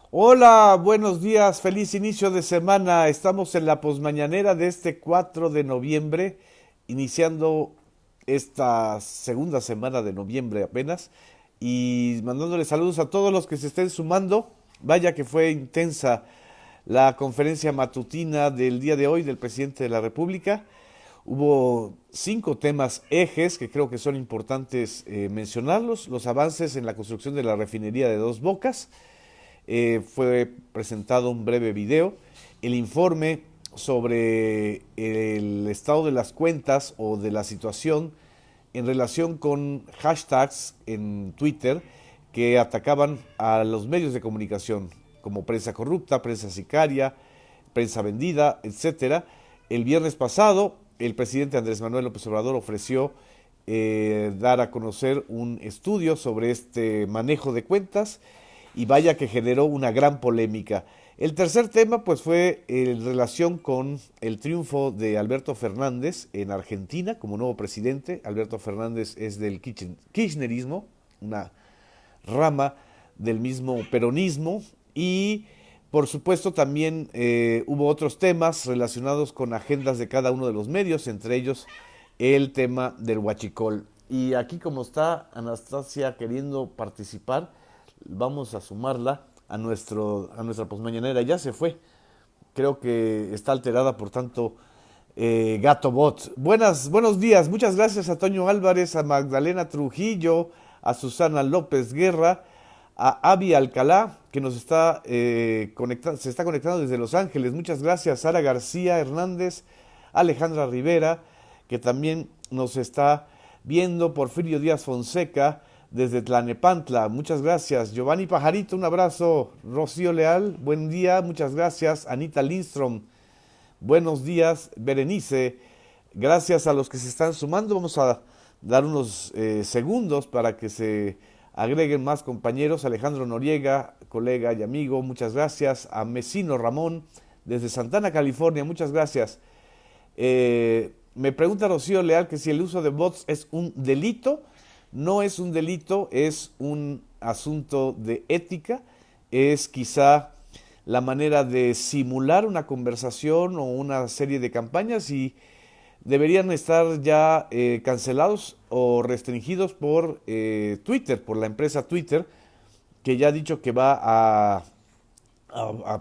Hola, buenos días, feliz inicio de semana. Estamos en la posmañanera de este 4 de noviembre, iniciando esta segunda semana de noviembre apenas y mandándole saludos a todos los que se estén sumando. Vaya que fue intensa la conferencia matutina del día de hoy del presidente de la República. Hubo 5 temas ejes que creo que son importantes mencionarlos. Los avances en la construcción de la refinería de Dos Bocas, fue presentado un breve video, el informe sobre el estado de las cuentas o de la situación en relación con hashtags en Twitter que atacaban a los medios de comunicación, como prensa corrupta, prensa sicaria, prensa vendida, etcétera. El viernes pasado, el presidente Andrés Manuel López Obrador ofreció dar a conocer un estudio sobre este manejo de cuentas y vaya que generó una gran polémica. El tercer tema pues fue en relación con el triunfo de Alberto Fernández en Argentina como nuevo presidente. Alberto Fernández es del kirchnerismo, una rama del mismo peronismo, y por supuesto también hubo otros temas relacionados con agendas de cada uno de los medios, entre ellos el tema del huachicol. Y aquí como está Anastasia queriendo participar, vamos a sumarla a nuestra posmañanera. Ya se fue. Creo que está alterada por tanto Gato Bot. Buenos días. Muchas gracias a Toño Álvarez, a Magdalena Trujillo, a Susana López Guerra, a Avi Alcalá, que nos está se está conectando desde Los Ángeles. Muchas gracias. Sara García Hernández, Alejandra Rivera, que también nos está viendo. Porfirio Díaz Fonseca, desde Tlanepantla, muchas gracias. Giovanni Pajarito, un abrazo. Rocío Leal, buen día, muchas gracias. Anita Lindstrom, buenos días. Berenice, gracias a los que se están sumando. Vamos a dar unos segundos para que se agreguen más compañeros. Alejandro Noriega, colega y amigo, muchas gracias. A Mesino Ramón, desde Santana, California, muchas gracias. Me pregunta Rocío Leal que si el uso de bots es un delito. No es un delito, es un asunto de ética, es quizá la manera de simular una conversación o una serie de campañas y deberían estar ya cancelados o restringidos por Twitter, por la empresa Twitter, que ya ha dicho que va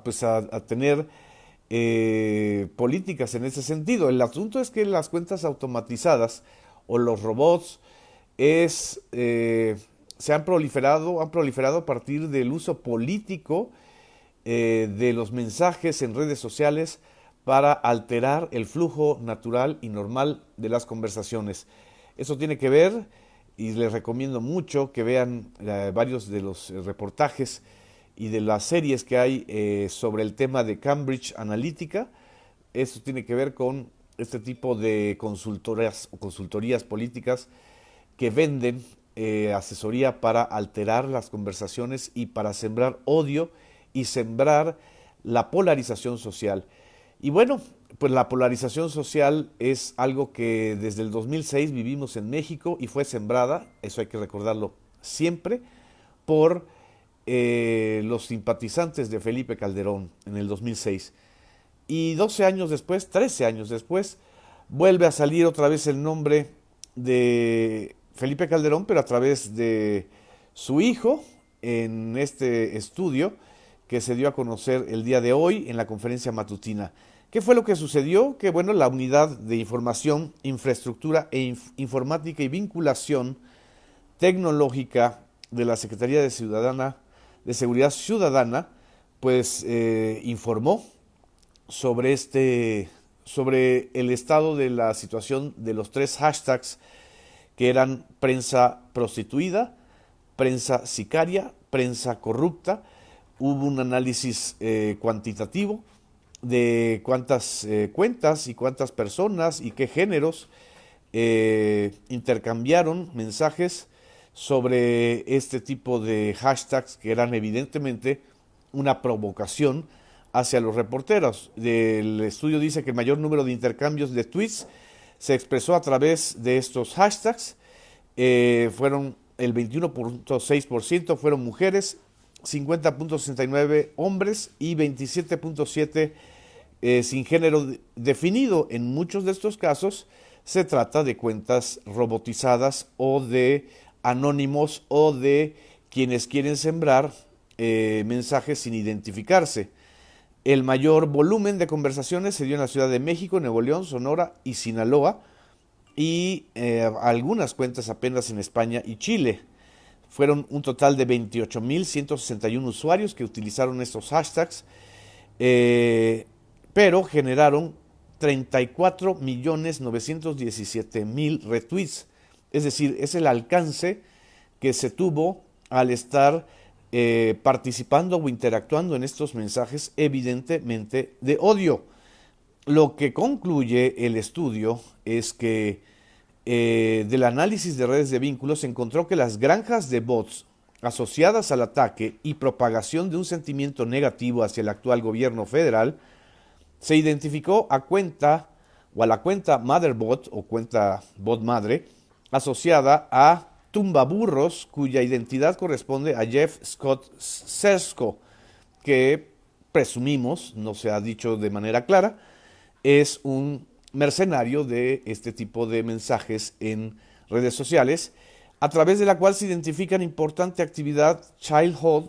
pues a tener políticas en ese sentido. El asunto es que las cuentas automatizadas o los robots se han proliferado a partir del uso político de los mensajes en redes sociales para alterar el flujo natural y normal de las conversaciones. Eso tiene que ver, y les recomiendo mucho que vean varios de los reportajes y de las series que hay sobre el tema de Cambridge Analytica. Eso tiene que ver con este tipo de consultorías o consultorías políticas que venden asesoría para alterar las conversaciones y para sembrar odio y sembrar la polarización social. Y bueno, pues la polarización social es algo que desde el 2006 vivimos en México y fue sembrada, eso hay que recordarlo siempre, por los simpatizantes de Felipe Calderón en el 2006. Y 12 años después, 13 años después, vuelve a salir otra vez el nombre de Felipe Calderón, pero a través de su hijo en este estudio que se dio a conocer el día de hoy en la conferencia matutina. ¿Qué fue lo que sucedió? Que bueno, la Unidad de Información, Infraestructura Informática y Vinculación Tecnológica de la Secretaría de Seguridad Ciudadana, pues informó sobre el estado de la situación de los 3 hashtags que eran prensa prostituida, prensa sicaria, prensa corrupta. Hubo un análisis cuantitativo de cuántas cuentas y cuántas personas y qué géneros intercambiaron mensajes sobre este tipo de hashtags que eran evidentemente una provocación hacia los reporteros. El estudio dice que el mayor número de intercambios de tweets se expresó a través de estos hashtags. Fueron el 21.6% fueron mujeres, 50.69 hombres y 27.7 sin género definido. En muchos de estos casos se trata de cuentas robotizadas o de anónimos o de quienes quieren sembrar mensajes sin identificarse. El mayor volumen de conversaciones se dio en la Ciudad de México, Nuevo León, Sonora y Sinaloa, y algunas cuentas apenas en España y Chile. Fueron un total de 28.161 usuarios que utilizaron estos hashtags, pero generaron 34.917.000 retweets. Es decir, es el alcance que se tuvo al estar participando o interactuando en estos mensajes evidentemente de odio. Lo que concluye el estudio es que del análisis de redes de vínculos se encontró que las granjas de bots asociadas al ataque y propagación de un sentimiento negativo hacia el actual gobierno federal se identificó a cuenta o a la cuenta Motherbot o cuenta bot madre asociada a Tumbaburros, cuya identidad corresponde a Jeff Scott Sesco, que presumimos, no se ha dicho de manera clara, es un mercenario de este tipo de mensajes en redes sociales, a través de la cual se identifican importante actividad childhood,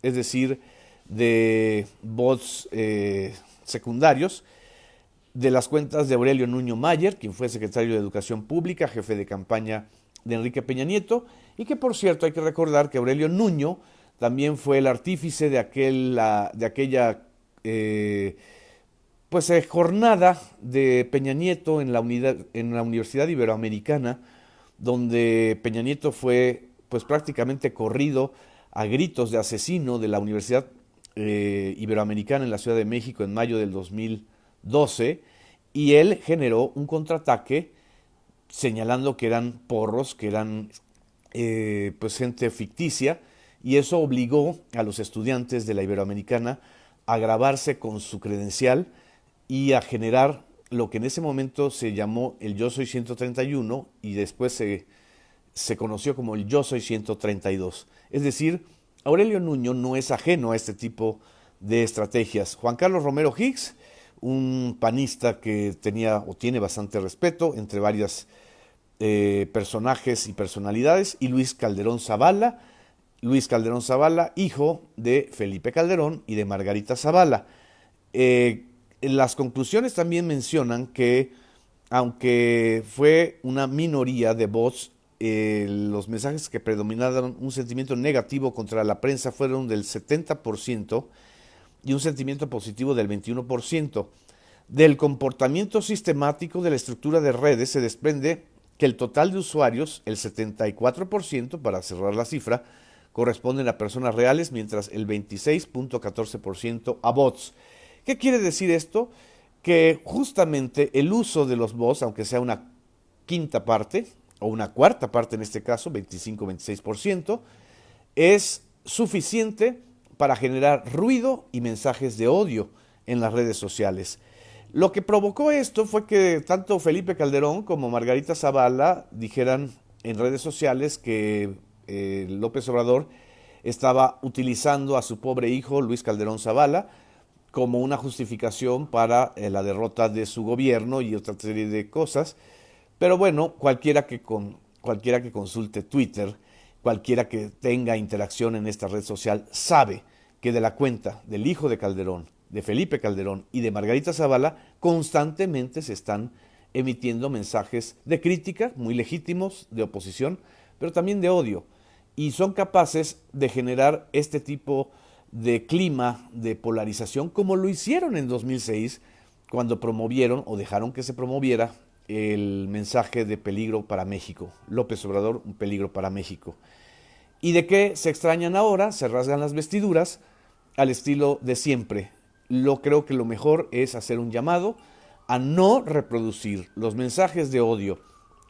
es decir, de bots secundarios, de las cuentas de Aurelio Nuño Mayer, quien fue secretario de Educación Pública, jefe de campaña de Enrique Peña Nieto, y que por cierto hay que recordar que Aurelio Nuño también fue el artífice de aquella jornada de Peña Nieto en la Universidad Iberoamericana, donde Peña Nieto fue pues prácticamente corrido a gritos de asesino de la Universidad Iberoamericana en la Ciudad de México en mayo del 2012, y él generó un contraataque señalando que eran porros, que eran pues gente ficticia, y eso obligó a los estudiantes de la Iberoamericana a grabarse con su credencial y a generar lo que en ese momento se llamó el Yo Soy 131 y después se conoció como el Yo Soy 132. Es decir, Aurelio Nuño no es ajeno a este tipo de estrategias. Juan Carlos Romero Hicks, un panista que tenía o tiene bastante respeto entre varias personajes y personalidades, y Luis Calderón Zavala, hijo de Felipe Calderón y de Margarita Zavala. Las conclusiones también mencionan que, aunque fue una minoría de bots, los mensajes que predominaron un sentimiento negativo contra la prensa fueron del 70% y un sentimiento positivo del 21%. Del comportamiento sistemático de la estructura de redes se desprende que el total de usuarios, el 74%, para cerrar la cifra, corresponden a personas reales, mientras el 26.14% a bots. ¿Qué quiere decir esto? Que justamente el uso de los bots, aunque sea una quinta parte, o una cuarta parte en este caso, 25-26%, es suficiente para generar ruido y mensajes de odio en las redes sociales. Lo que provocó esto fue que tanto Felipe Calderón como Margarita Zavala dijeran en redes sociales que López Obrador estaba utilizando a su pobre hijo Luis Calderón Zavala como una justificación para la derrota de su gobierno y otra serie de cosas. Pero bueno, cualquiera que consulte Twitter, cualquiera que tenga interacción en esta red social, sabe que de la cuenta del hijo de Calderón, de Felipe Calderón y de Margarita Zavala, constantemente se están emitiendo mensajes de crítica, muy legítimos, de oposición, pero también de odio. Y son capaces de generar este tipo de clima de polarización, como lo hicieron en 2006, cuando promovieron o dejaron que se promoviera el mensaje de peligro para México. López Obrador, un peligro para México. ¿Y de qué se extrañan ahora? Se rasgan las vestiduras al estilo de siempre. Creo que lo mejor es hacer un llamado a no reproducir los mensajes de odio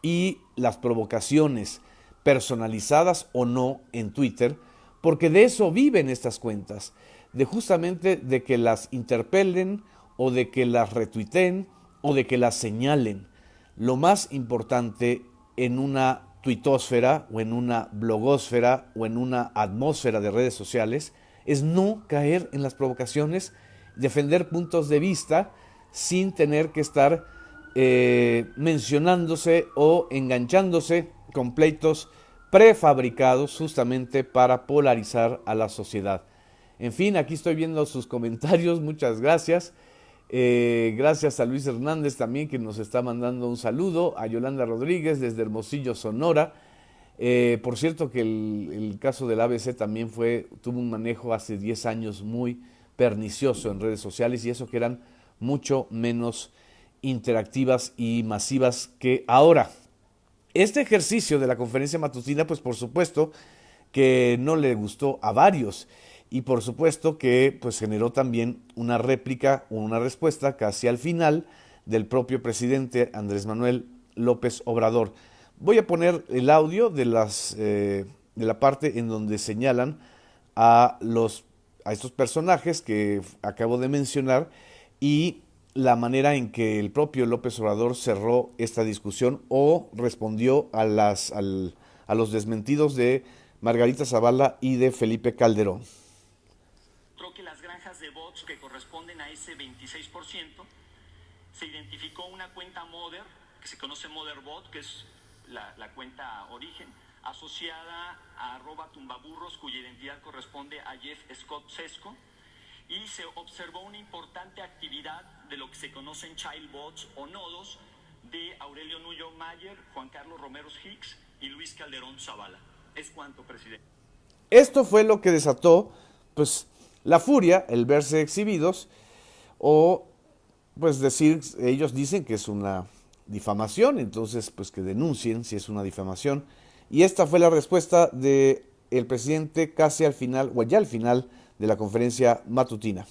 y las provocaciones personalizadas o no en Twitter, porque de eso viven estas cuentas, de justamente de que las interpelen o de que las retuiteen o de que las señalen. Lo más importante en una tuitosfera o en una blogosfera o en una atmósfera de redes sociales es no caer en las provocaciones, defender puntos de vista sin tener que estar mencionándose o enganchándose con pleitos prefabricados justamente para polarizar a la sociedad. En fin, aquí estoy viendo sus comentarios, muchas gracias. Gracias a Luis Hernández también, que nos está mandando un saludo, a Yolanda Rodríguez desde Hermosillo, Sonora. Por cierto que el caso del ABC también tuvo un manejo hace 10 años muy pernicioso en redes sociales, y eso que eran mucho menos interactivas y masivas que ahora. Este ejercicio de la conferencia matutina, pues por supuesto que no le gustó a varios, y por supuesto que pues generó también una réplica, una respuesta casi al final del propio presidente Andrés Manuel López Obrador. Voy a poner el audio de la parte en donde señalan a estos personajes que acabo de mencionar, y la manera en que el propio López Obrador cerró esta discusión o respondió a los desmentidos de Margarita Zavala y de Felipe Calderón. Creo que las granjas de bots que corresponden a ese 26%, se identificó una cuenta Mother, que se conoce Motherbot, que es la cuenta origen, asociada a @tumbaburros, cuya identidad corresponde a Jeff Scott Sesco, y se observó una importante actividad de lo que se conocen childbots o nodos de Aurelio Nuño Mayer, Juan Carlos Romeros Hicks y Luis Calderón Zavala. Es cuanto, presidente. Esto fue lo que desató, pues, la furia, el verse exhibidos, o pues decir, ellos dicen que es una difamación, entonces pues que denuncien si es una difamación. Y esta fue la respuesta del presidente casi al final, o ya al final, de la conferencia matutina.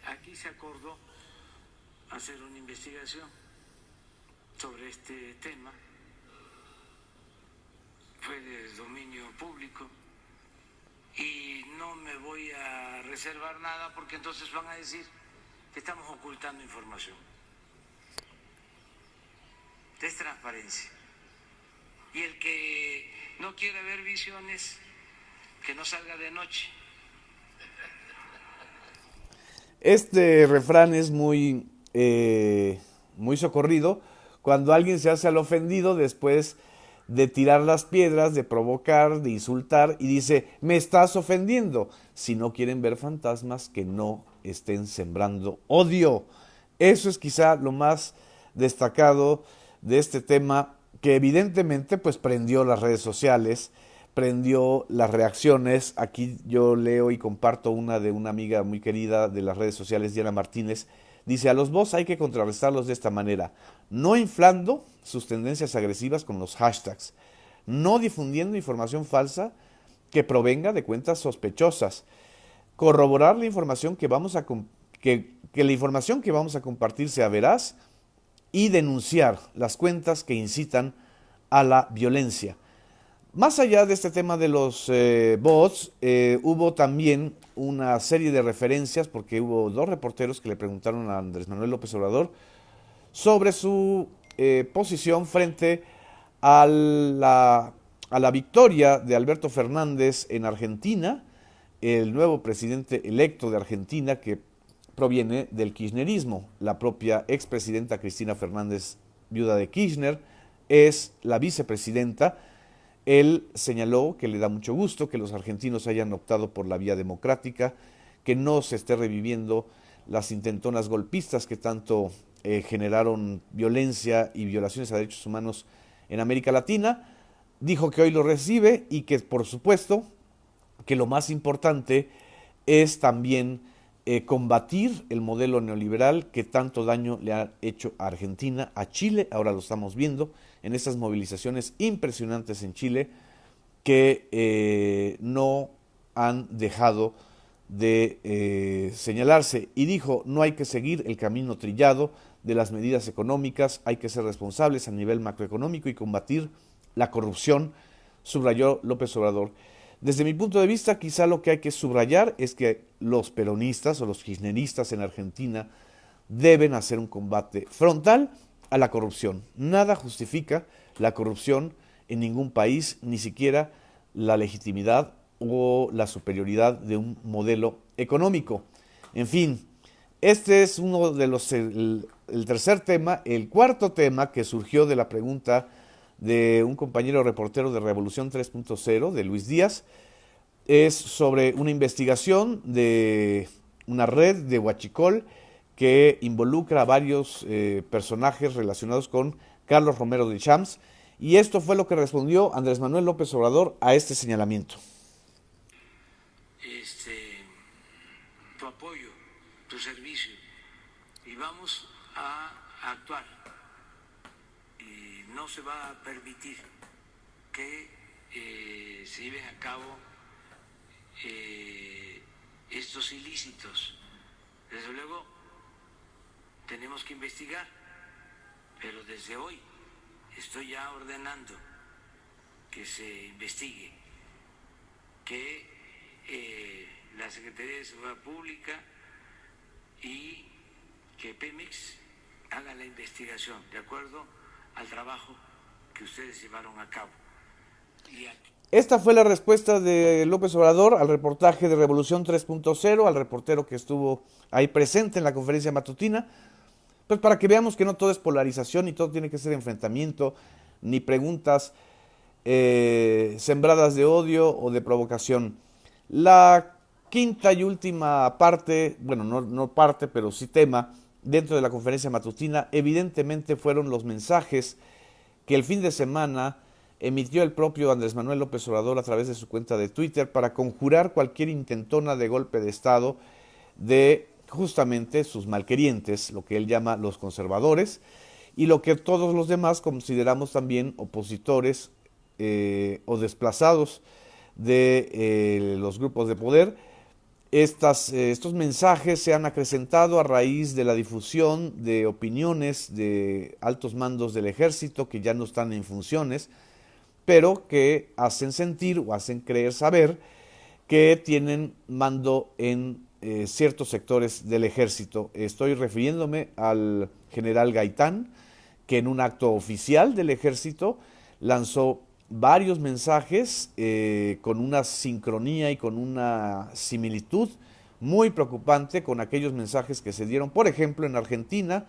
Aquí se acordó hacer una investigación sobre este tema, fue de dominio público, y no me voy a reservar nada porque entonces van a decir que estamos ocultando información. Es transparencia. Y el que no quiere ver visiones, que no salga de noche. Este refrán es muy socorrido cuando alguien se hace al ofendido después de tirar las piedras, de provocar, de insultar, y dice, me estás ofendiendo. Si no quieren ver fantasmas, que no estén sembrando odio. Eso es quizá lo más destacado de este tema, que evidentemente pues prendió las redes sociales, prendió las reacciones. Aquí yo leo y comparto una de una amiga muy querida de las redes sociales, Diana Martínez. Dice, a los bots hay que contrarrestarlos de esta manera, no inflando sus tendencias agresivas con los hashtags, no difundiendo información falsa que provenga de cuentas sospechosas, corroborar la información que la información que vamos a compartir sea veraz, y denunciar las cuentas que incitan a la violencia. Más allá de este tema de los bots, hubo también una serie de referencias, porque hubo dos reporteros que le preguntaron a Andrés Manuel López Obrador sobre su posición frente a la victoria de Alberto Fernández en Argentina, el nuevo presidente electo de Argentina, que proviene del kirchnerismo. La propia expresidenta Cristina Fernández, viuda de Kirchner, es la vicepresidenta. Él señaló que le da mucho gusto que los argentinos hayan optado por la vía democrática, que no se esté reviviendo las intentonas golpistas que tanto generaron violencia y violaciones a derechos humanos en América Latina. Dijo que hoy lo recibe, y que por supuesto que lo más importante es también combatir el modelo neoliberal que tanto daño le ha hecho a Argentina, a Chile. Ahora lo estamos viendo en estas movilizaciones impresionantes en Chile, que no han dejado de señalarse. Y dijo, no hay que seguir el camino trillado de las medidas económicas, hay que ser responsables a nivel macroeconómico y combatir la corrupción, subrayó López Obrador. Desde mi punto de vista, quizá lo que hay que subrayar es que los peronistas o los kirchneristas en Argentina deben hacer un combate frontal a la corrupción. Nada justifica la corrupción en ningún país, ni siquiera la legitimidad o la superioridad de un modelo económico. En fin, este es uno de el tercer tema. El cuarto tema, que surgió de la pregunta de un compañero reportero de Revolución 3.0, de Luis Díaz, es sobre una investigación de una red de huachicol que involucra a varios personajes relacionados con Carlos Romero de Champs, y esto fue lo que respondió Andrés Manuel López Obrador a este señalamiento. Tu apoyo, tu servicio, y vamos a actuar. Y no se va a permitir que se lleven a cabo estos ilícitos. Desde luego tenemos que investigar, pero desde hoy estoy ya ordenando que se investigue, que la Secretaría de Seguridad Pública y que Pemex haga la investigación de acuerdo al trabajo que ustedes llevaron a cabo. Esta fue la respuesta de López Obrador al reportaje de Revolución 3.0, al reportero que estuvo ahí presente en la conferencia matutina, pues para que veamos que no todo es polarización y todo tiene que ser enfrentamiento, ni preguntas sembradas de odio o de provocación. La quinta y última parte, bueno, no parte, pero sí tema, dentro de la conferencia matutina, evidentemente fueron los mensajes que el fin de semana emitió el propio Andrés Manuel López Obrador a través de su cuenta de Twitter para conjurar cualquier intentona de golpe de Estado de justamente sus malquerientes, lo que él llama los conservadores, y lo que todos los demás consideramos también opositores o desplazados de los grupos de poder. Estos mensajes se han acrecentado a raíz de la difusión de opiniones de altos mandos del ejército que ya no están en funciones, pero que hacen sentir o hacen creer saber que tienen mando en ciertos sectores del ejército. Estoy refiriéndome al general Gaitán, que en un acto oficial del ejército lanzó varios mensajes con una sincronía y con una similitud muy preocupante con aquellos mensajes que se dieron, por ejemplo, en Argentina,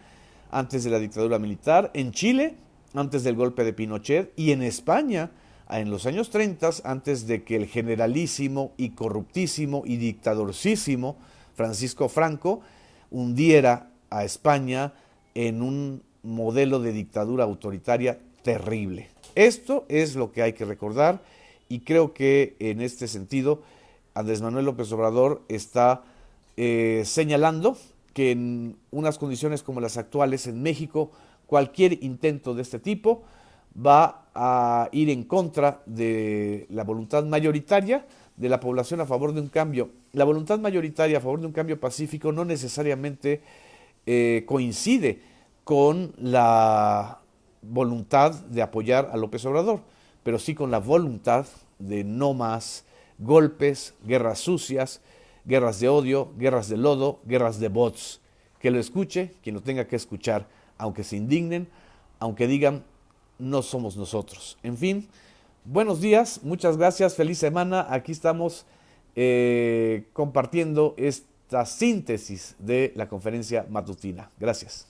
antes de la dictadura militar, en Chile, antes del golpe de Pinochet, y en España, en los años 30, antes de que el generalísimo y corruptísimo y dictadorcísimo Francisco Franco hundiera a España en un modelo de dictadura autoritaria terrible. Esto es lo que hay que recordar, y creo que en este sentido Andrés Manuel López Obrador está señalando que en unas condiciones como las actuales en México, cualquier intento de este tipo va a ir en contra de la voluntad mayoritaria de la población a favor de un cambio. La voluntad mayoritaria a favor de un cambio pacífico no necesariamente coincide con la voluntad de apoyar a López Obrador, pero sí con la voluntad de no más golpes, guerras sucias, guerras de odio, guerras de lodo, guerras de bots. Que lo escuche quien lo tenga que escuchar, aunque se indignen, aunque digan no somos nosotros. En fin, buenos días, muchas gracias, feliz semana. Aquí estamos compartiendo esta síntesis de la conferencia matutina. Gracias.